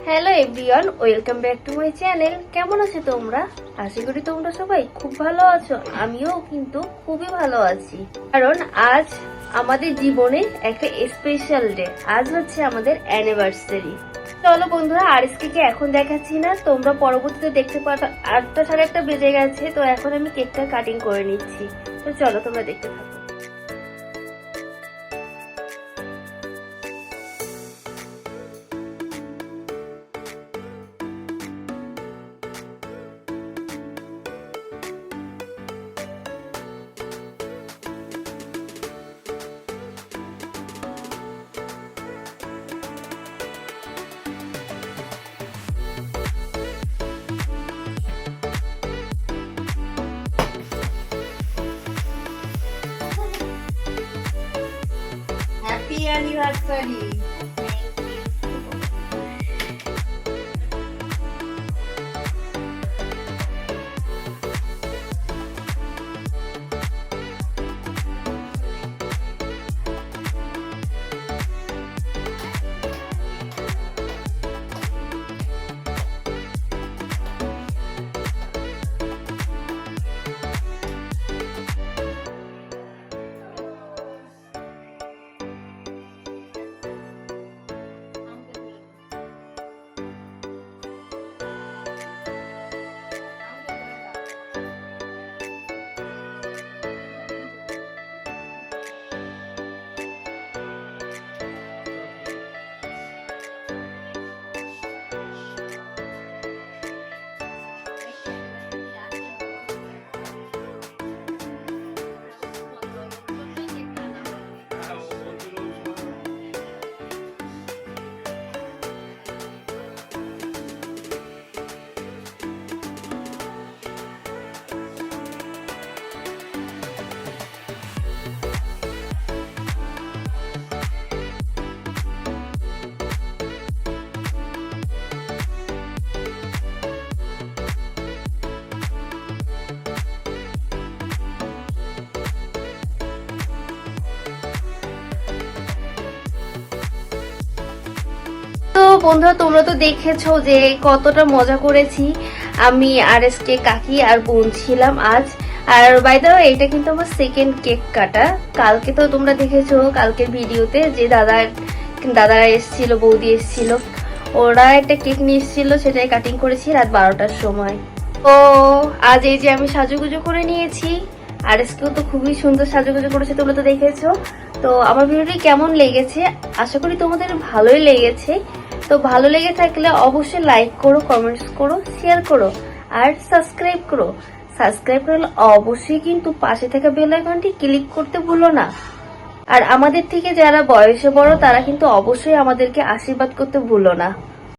Hello everyone, welcome back to my channel. কেমন আছো তোমরা? আশা করি তোমরা সবাই খুব ভালো আছো। আমিও কিন্তু খুবই ভালো আছি, কারণ আজ আমাদের জীবনে একটা স্পেশাল ডে। আজ হচ্ছে আমাদের অ্যানিভার্সারি। চলো বন্ধুরা, আরএসকে কে এখন দেখাচ্ছি না, তোমরা পরবর্তীতে দেখতে পারো। 8টা সাড়ে 8টা বেজে গেছে, তো এখন আমি কেকটা কাটিং করে নিচ্ছি। তো চলো তোমরা দেখতে থাকো। Happy anniversary! তো বন্ধুরা, তোমরা তো দেখেছো যে কতটা মজা করেছি। আমি আরএসকে কাকি আর বোন ছিলাম আজ। আর বাই দ্য ওয়ে, এটা কিন্তু আমার সেকেন্ড কেক কাটা। কালকে তো তোমরা দেখেছো কালকের ভিডিওতে যে দাদারা এসেছিল, বৌদি এসেছিল, ওরা একটা কেক নিয়ে এসেছিল, সেটাই কাটিং করেছি রাত 12টার সময়। তো আজ এই যে আমি সাজুগুজু করে নিয়েছি। আরএসকেও তো খুবই সুন্দর সাজুগুজু করেছে, তোমরা তো দেখেছো। তো আমার ভিডিওটি কেমন লেগেছে? আশা করি তোমাদের ভালোই লেগেছে। তো ভালো লেগে থাকলে অবশ্যই লাইক করো, কমেন্টস করো, শেয়ার করো আর সাবস্ক্রাইব করো। সাবস্ক্রাইব করলে অবশ্যই কিন্তু পাশে থাকা বেল আইকনটি ক্লিক করতে ভুলো না। আর আমাদের থেকে যারা বয়সে বড় তারা কিন্তু অবশ্যই আমাদেরকে আশীর্বাদ করতে ভুলো না।